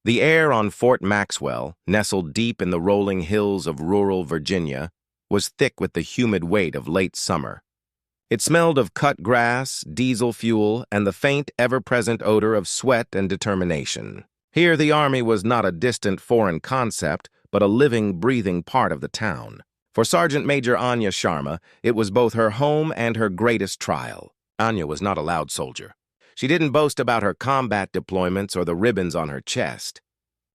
The air on Fort Maxwell, nestled deep in the rolling hills of rural Virginia, was thick with the humid weight of late summer. It smelled of cut grass, diesel fuel, and the faint, ever-present odor of sweat and determination. Here the Army was not a distant foreign concept, but a living, breathing part of the town. For Sergeant Major Anya Sharma, it was both her home and her greatest trial. Anya was not a loud soldier. She didn't boast about her combat deployments or the ribbons on her chest.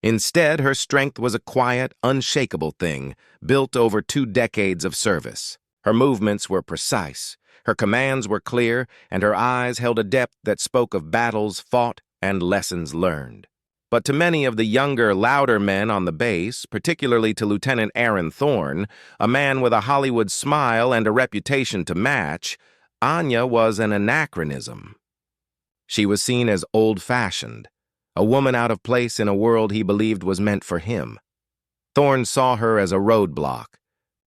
Instead, her strength was a quiet, unshakable thing, built over 2 decades of service. Her movements were precise, her commands were clear, and her eyes held a depth that spoke of battles fought and lessons learned. But to many of the younger, louder men on the base, particularly to Lieutenant Aaron Thorne, a man with a Hollywood smile and a reputation to match, Anya was an anachronism. She was seen as old-fashioned, a woman out of place in a world he believed was meant for him. Thorne saw her as a roadblock,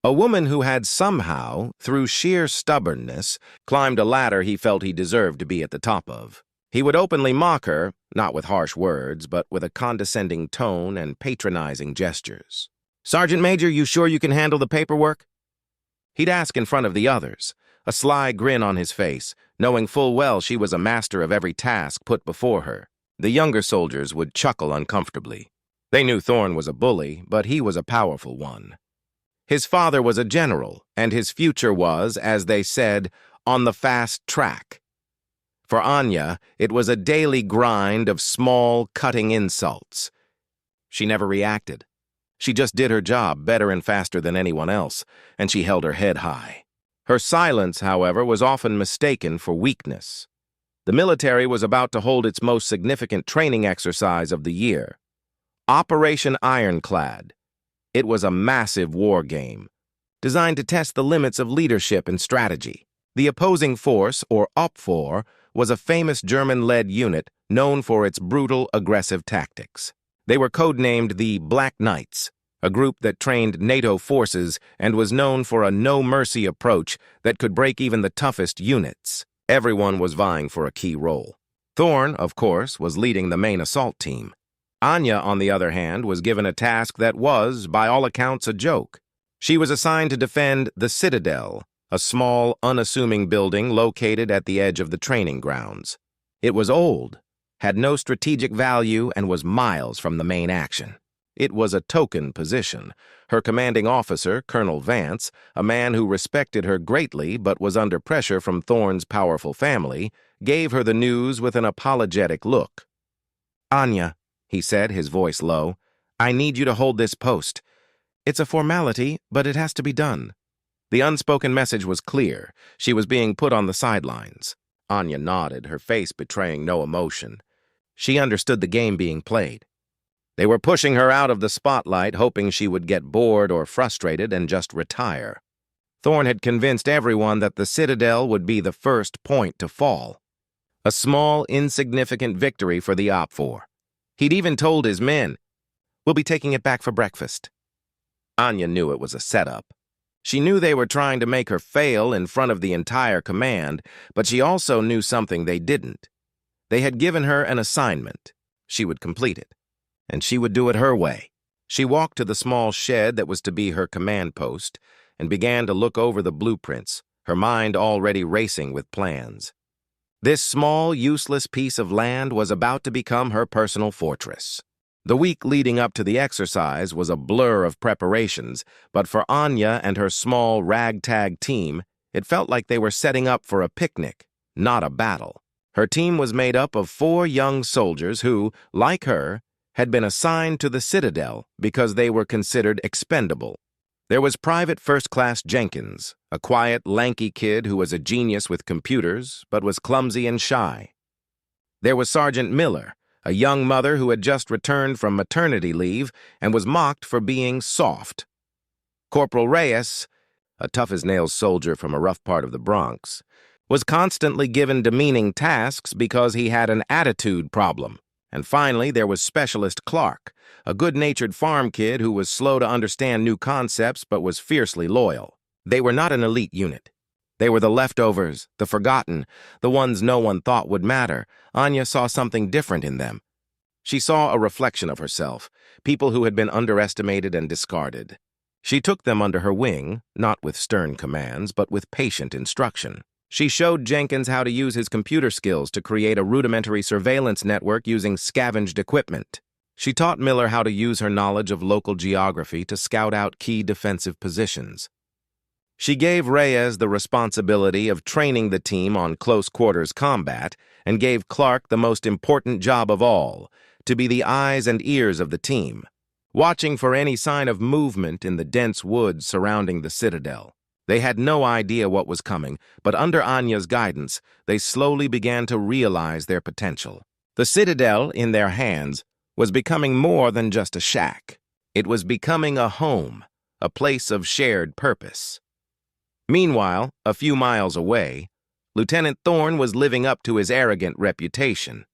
a woman who had somehow, through sheer stubbornness, climbed a ladder he felt he deserved to be at the top of. He would openly mock her, not with harsh words, but with a condescending tone and patronizing gestures. "Sergeant Major, you sure you can handle the paperwork?" He'd ask in front of the others, a sly grin on his face, knowing full well she was a master of every task put before her. The younger soldiers would chuckle uncomfortably. They knew Thorne was a bully, but he was a powerful one. His father was a general, and his future was, as they said, on the fast track. For Anya, it was a daily grind of small, cutting insults. She never reacted. She just did her job better and faster than anyone else, and she held her head high. Her silence, however, was often mistaken for weakness. The military was about to hold its most significant training exercise of the year, Operation Ironclad. It was a massive war game, designed to test the limits of leadership and strategy. The opposing force, or OPFOR, was a famous German-led unit known for its brutal, aggressive tactics. They were codenamed the Black Knights, a group that trained NATO forces and was known for a no-mercy approach that could break even the toughest units. Everyone was vying for a key role. Thorne, of course, was leading the main assault team. Anya, on the other hand, was given a task that was, by all accounts, a joke. She was assigned to defend the Citadel, a small, unassuming building located at the edge of the training grounds. It was old, had no strategic value, and was miles from the main action. It was a token position. Her commanding officer, Colonel Vance, a man who respected her greatly but was under pressure from Thorne's powerful family, gave her the news with an apologetic look. "Anya," he said, his voice low, "I need you to hold this post. It's a formality, but it has to be done." The unspoken message was clear. She was being put on the sidelines. Anya nodded, her face betraying no emotion. She understood the game being played. They were pushing her out of the spotlight, hoping she would get bored or frustrated and just retire. Thorne had convinced everyone that the Citadel would be the first point to fall. A small, insignificant victory for the OPFOR. He'd even told his men, "We'll be taking it back for breakfast." Anya knew it was a setup. She knew they were trying to make her fail in front of the entire command, but she also knew something they didn't. They had given her an assignment. She would complete it, and she would do it her way. She walked to the small shed that was to be her command post and began to look over the blueprints, her mind already racing with plans. This small, useless piece of land was about to become her personal fortress. The week leading up to the exercise was a blur of preparations, but for Anya and her small ragtag team, it felt like they were setting up for a picnic, not a battle. Her team was made up of 4 young soldiers who, like her, had been assigned to the Citadel because they were considered expendable. There was Private First Class Jenkins, a quiet, lanky kid who was a genius with computers, but was clumsy and shy. There was Sergeant Miller, a young mother who had just returned from maternity leave and was mocked for being soft. Corporal Reyes, a tough-as-nails soldier from a rough part of the Bronx, was constantly given demeaning tasks because he had an attitude problem. And finally, there was Specialist Clark, a good-natured farm kid who was slow to understand new concepts but was fiercely loyal. They were not an elite unit. They were the leftovers, the forgotten, the ones no one thought would matter. Anya saw something different in them. She saw a reflection of herself, people who had been underestimated and discarded. She took them under her wing, not with stern commands, but with patient instruction. She showed Jenkins how to use his computer skills to create a rudimentary surveillance network using scavenged equipment. She taught Miller how to use her knowledge of local geography to scout out key defensive positions. She gave Reyes the responsibility of training the team on close-quarters combat and gave Clark the most important job of all, to be the eyes and ears of the team, watching for any sign of movement in the dense woods surrounding the Citadel. They had no idea what was coming, but under Anya's guidance, they slowly began to realize their potential. The Citadel, in their hands, was becoming more than just a shack. It was becoming a home, a place of shared purpose. Meanwhile, a few miles away, Lieutenant Thorne was living up to his arrogant reputation.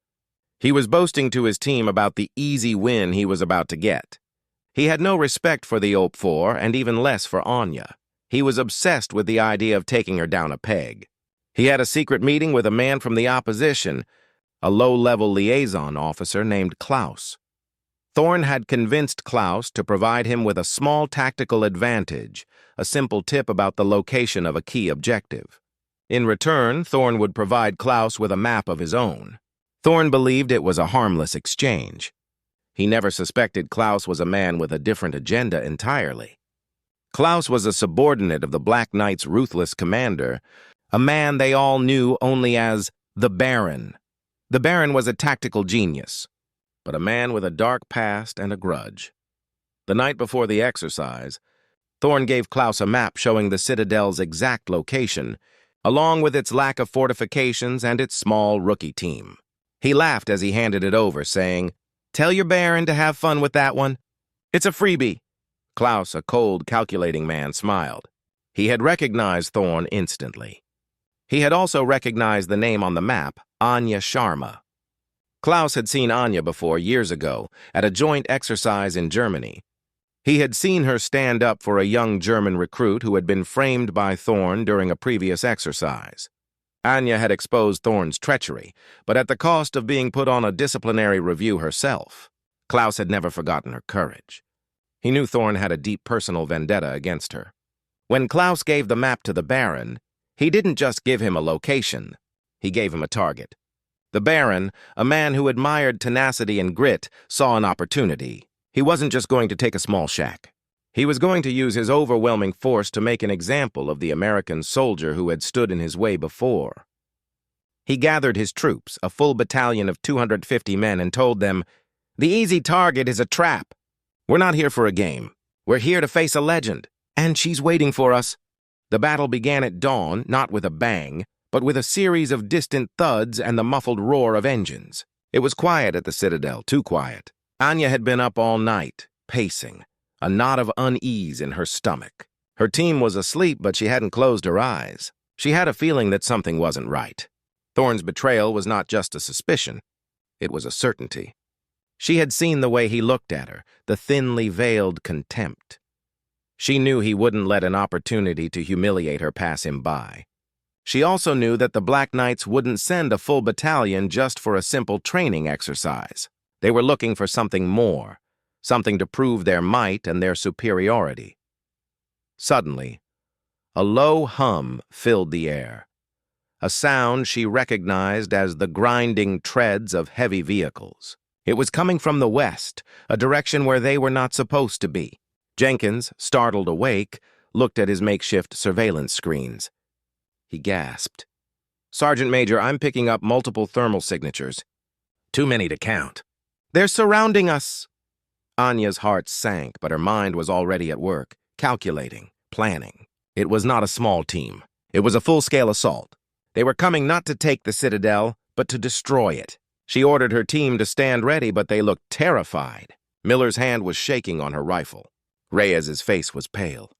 He was boasting to his team about the easy win he was about to get. He had no respect for the OP4 and even less for Anya. He was obsessed with the idea of taking her down a peg. He had a secret meeting with a man from the opposition, a low-level liaison officer named Klaus. Thorne had convinced Klaus to provide him with a small tactical advantage, a simple tip about the location of a key objective. In return, Thorne would provide Klaus with a map of his own. Thorne believed it was a harmless exchange. He never suspected Klaus was a man with a different agenda entirely. Klaus was a subordinate of the Black Knight's ruthless commander, a man they all knew only as the Baron. The Baron was a tactical genius, but a man with a dark past and a grudge. The night before the exercise, Thorne gave Klaus a map showing the Citadel's exact location, along with its lack of fortifications and its small rookie team. He laughed as he handed it over, saying, "Tell your Baron to have fun with that one. It's a freebie." Klaus, a cold, calculating man, smiled. He had recognized Thorne instantly. He had also recognized the name on the map, Anya Sharma. Klaus had seen Anya before years ago at a joint exercise in Germany. He had seen her stand up for a young German recruit who had been framed by Thorne during a previous exercise. Anya had exposed Thorne's treachery, but at the cost of being put on a disciplinary review herself. Klaus had never forgotten her courage. He knew Thorne had a deep personal vendetta against her. When Klaus gave the map to the Baron, he didn't just give him a location, he gave him a target. The Baron, a man who admired tenacity and grit, saw an opportunity. He wasn't just going to take a small shack. He was going to use his overwhelming force to make an example of the American soldier who had stood in his way before. He gathered his troops, a full battalion of 250 men, and told them, "The easy target is a trap. We're not here for a game. We're here to face a legend, and she's waiting for us." The battle began at dawn, not with a bang, but with a series of distant thuds and the muffled roar of engines. It was quiet at the Citadel, too quiet. Anya had been up all night, pacing, a knot of unease in her stomach. Her team was asleep, but she hadn't closed her eyes. She had a feeling that something wasn't right. Thorne's betrayal was not just a suspicion, it was a certainty. She had seen the way he looked at her, the thinly veiled contempt. She knew he wouldn't let an opportunity to humiliate her pass him by. She also knew that the Black Knights wouldn't send a full battalion just for a simple training exercise. They were looking for something more, something to prove their might and their superiority. Suddenly, a low hum filled the air, a sound she recognized as the grinding treads of heavy vehicles. It was coming from the west, a direction where they were not supposed to be. Jenkins, startled awake, looked at his makeshift surveillance screens. He gasped. "Sergeant Major, I'm picking up multiple thermal signatures. Too many to count." "They're surrounding us." Anya's heart sank, but her mind was already at work, calculating, planning. It was not a small team. It was a full-scale assault. They were coming not to take the Citadel, but to destroy it. She ordered her team to stand ready, but they looked terrified. Miller's hand was shaking on her rifle. Reyes's face was pale.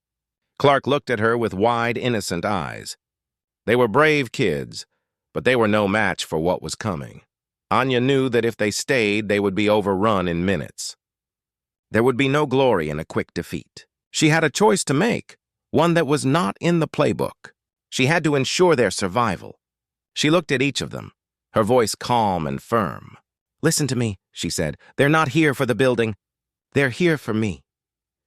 Clark looked at her with wide, innocent eyes. They were brave kids, but they were no match for what was coming. Anya knew that if they stayed, they would be overrun in minutes. There would be no glory in a quick defeat. She had a choice to make, one that was not in the playbook. She had to ensure their survival. She looked at each of them, her voice calm and firm. "Listen to me," she said. "They're not here for the building. They're here for me."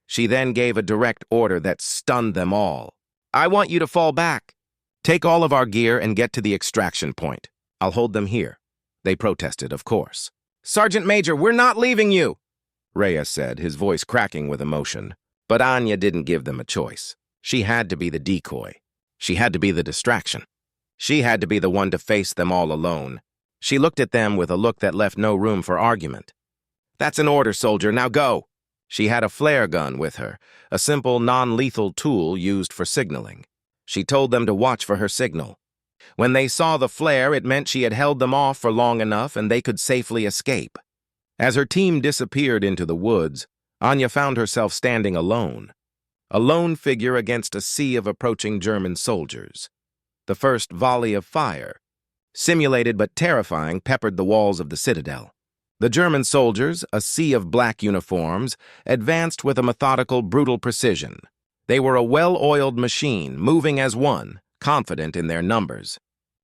She then gave a direct order that stunned them all. "I want you to fall back. Take all of our gear and get to the extraction point. I'll hold them here." They protested, of course. "Sergeant Major, we're not leaving you," Reyes said, his voice cracking with emotion. But Anya didn't give them a choice. She had to be the decoy. She had to be the distraction. She had to be the one to face them all alone. She looked at them with a look that left no room for argument. "That's an order, soldier. Now go." She had a flare gun with her, a simple, non-lethal tool used for signaling. She told them to watch for her signal. When they saw the flare, it meant she had held them off for long enough and they could safely escape. As her team disappeared into the woods, Anya found herself standing alone. A lone figure against a sea of approaching German soldiers. The first volley of fire, simulated but terrifying, peppered the walls of the citadel. The German soldiers, a sea of black uniforms, advanced with a methodical, brutal precision. They were a well-oiled machine, moving as one, confident in their numbers.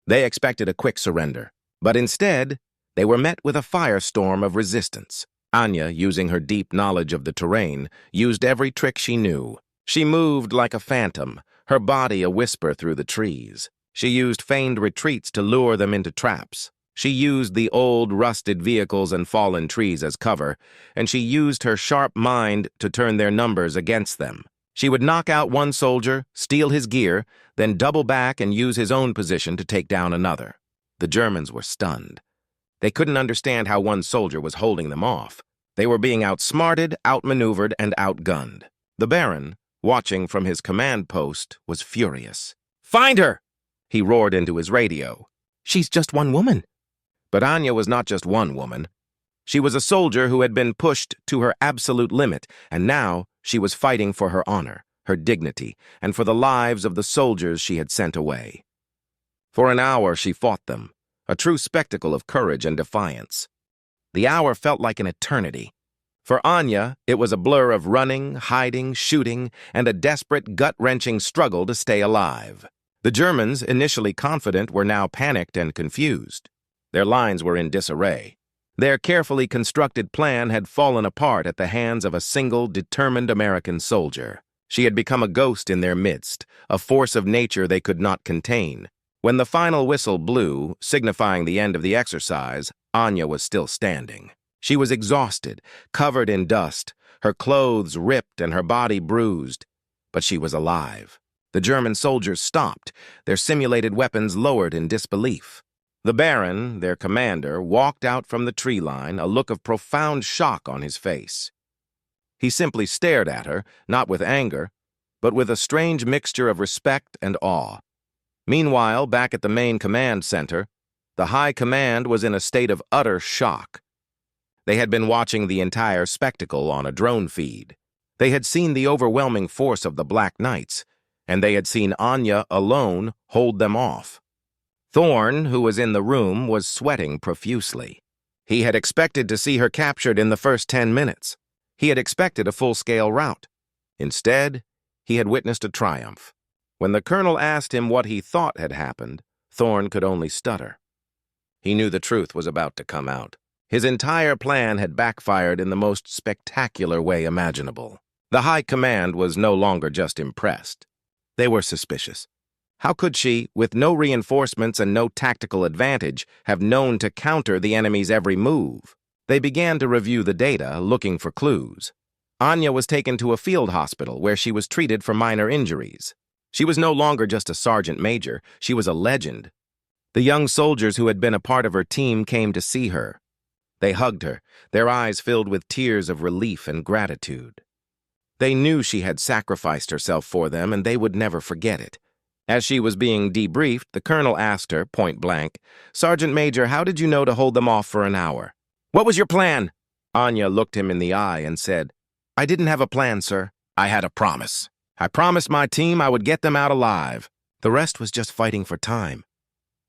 They expected a quick surrender, but instead, they were met with a firestorm of resistance. Anya, using her deep knowledge of the terrain, used every trick she knew. She moved like a phantom, her body a whisper through the trees. She used feigned retreats to lure them into traps. She used the old, rusted vehicles and fallen trees as cover, and she used her sharp mind to turn their numbers against them. She would knock out one soldier, steal his gear, then double back and use his own position to take down another. The Germans were stunned. They couldn't understand how one soldier was holding them off. They were being outsmarted, outmaneuvered, and outgunned. The Baron, watching from his command post, was furious. "Find her!" he roared into his radio. "She's just one woman." But Anya was not just one woman. She was a soldier who had been pushed to her absolute limit, and now she was fighting for her honor, her dignity, and for the lives of the soldiers she had sent away. For an hour she fought them, a true spectacle of courage and defiance. The hour felt like an eternity. For Anya, it was a blur of running, hiding, shooting, and a desperate, gut-wrenching struggle to stay alive. The Germans, initially confident, were now panicked and confused. Their lines were in disarray. Their carefully constructed plan had fallen apart at the hands of a single, determined American soldier. She had become a ghost in their midst, a force of nature they could not contain. When the final whistle blew, signifying the end of the exercise, Anya was still standing. She was exhausted, covered in dust, her clothes ripped and her body bruised. But she was alive. The German soldiers stopped, their simulated weapons lowered in disbelief. The Baron, their commander, walked out from the tree line, a look of profound shock on his face. He simply stared at her, not with anger, but with a strange mixture of respect and awe. Meanwhile, back at the main command center, the High Command was in a state of utter shock. They had been watching the entire spectacle on a drone feed. They had seen the overwhelming force of the Black Knights, and they had seen Anya alone hold them off. Thorne, who was in the room, was sweating profusely. He had expected to see her captured in the first 10 minutes. He had expected a full-scale rout. Instead, he had witnessed a triumph. When the colonel asked him what he thought had happened, Thorne could only stutter. He knew the truth was about to come out. His entire plan had backfired in the most spectacular way imaginable. The High Command was no longer just impressed. They were suspicious. How could she, with no reinforcements and no tactical advantage, have known to counter the enemy's every move? They began to review the data, looking for clues. Anya was taken to a field hospital where she was treated for minor injuries. She was no longer just a sergeant major, she was a legend. The young soldiers who had been a part of her team came to see her. They hugged her, their eyes filled with tears of relief and gratitude. They knew she had sacrificed herself for them, and they would never forget it. As she was being debriefed, the colonel asked her, point blank, "Sergeant Major, how did you know to hold them off for an hour?" "What was your plan?" Anya looked him in the eye and said, "I didn't have a plan, sir. I had a promise. I promised my team I would get them out alive. The rest was just fighting for time."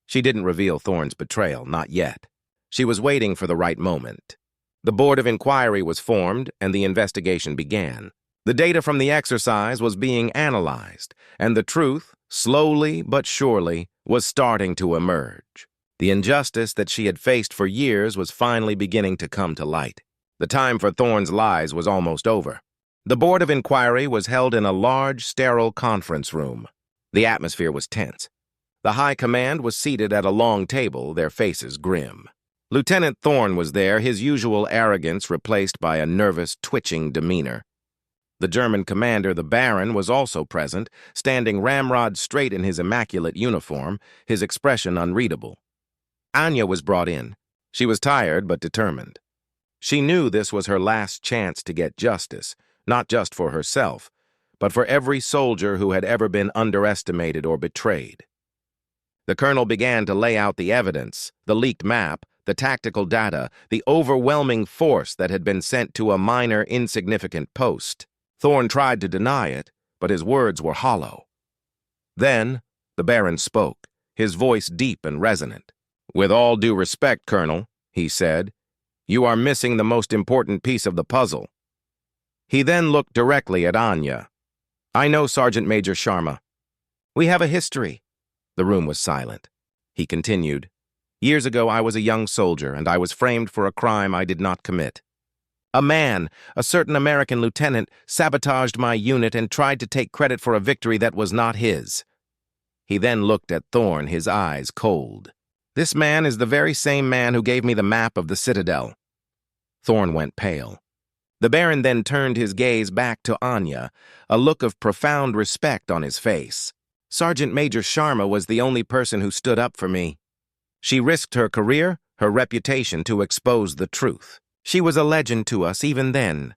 She didn't reveal Thorne's betrayal, not yet. She was waiting for the right moment. The board of inquiry was formed, and the investigation began. The data from the exercise was being analyzed, and the truth, slowly but surely, was starting to emerge. The injustice that she had faced for years was finally beginning to come to light. The time for Thorne's lies was almost over. The Board of Inquiry was held in a large, sterile conference room. The atmosphere was tense. The High Command was seated at a long table, their faces grim. Lieutenant Thorne was there, his usual arrogance replaced by a nervous, twitching demeanor. The German commander, the Baron, was also present, standing ramrod straight in his immaculate uniform, his expression unreadable. Anya was brought in. She was tired but determined. She knew this was her last chance to get justice, not just for herself, but for every soldier who had ever been underestimated or betrayed. The colonel began to lay out the evidence, the leaked map, the tactical data, the overwhelming force that had been sent to a minor, insignificant post. Thorne tried to deny it, but his words were hollow. Then, the Baron spoke, his voice deep and resonant. "With all due respect, Colonel," he said, "you are missing the most important piece of the puzzle." He then looked directly at Anya. "I know Sergeant Major Sharma. We have a history." The room was silent. He continued, "Years ago I was a young soldier, and I was framed for a crime I did not commit. A man, a certain American lieutenant, sabotaged my unit and tried to take credit for a victory that was not his." He then looked at Thorne, his eyes cold. "This man is the very same man who gave me the map of the Citadel." Thorne went pale. The Baron then turned his gaze back to Anya, a look of profound respect on his face. "Sergeant Major Sharma was the only person who stood up for me. She risked her career, her reputation to expose the truth. She was a legend to us even then."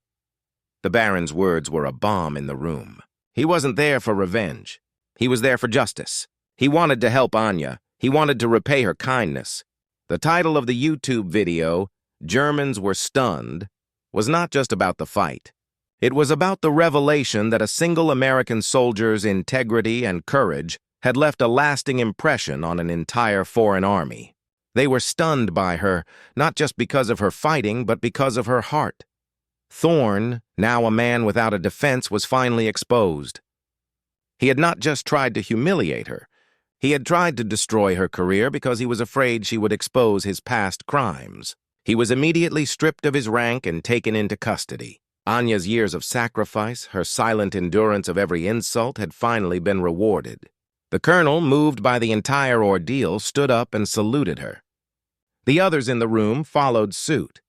The Baron's words were a bomb in the room. He wasn't there for revenge. He was there for justice. He wanted to help Anya. He wanted to repay her kindness. The title of the YouTube video, "Germans Were Stunned," was not just about the fight. It was about the revelation that a single American soldier's integrity and courage had left a lasting impression on an entire foreign army. They were stunned by her, not just because of her fighting, but because of her heart. Thorne, now a man without a defense, was finally exposed. He had not just tried to humiliate her. He had tried to destroy her career because he was afraid she would expose his past crimes. He was immediately stripped of his rank and taken into custody. Anya's years of sacrifice, her silent endurance of every insult, had finally been rewarded. The colonel, moved by the entire ordeal, stood up and saluted her. The others in the room followed suit.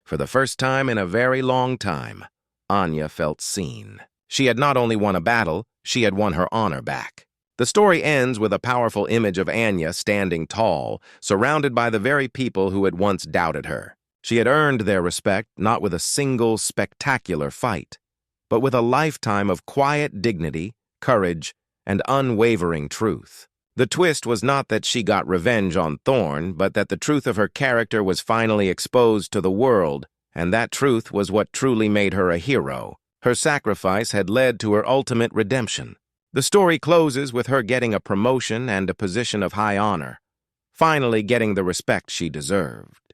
For the first time in a very long time, Anya felt seen. She had not only won a battle, she had won her honor back. The story ends with a powerful image of Anya standing tall, surrounded by the very people who had once doubted her. She had earned their respect not with a single spectacular fight, but with a lifetime of quiet dignity, courage, and unwavering truth. The twist was not that she got revenge on Thorne, but that the truth of her character was finally exposed to the world, and that truth was what truly made her a hero. Her sacrifice had led to her ultimate redemption. The story closes with her getting a promotion and a position of high honor, finally getting the respect she deserved.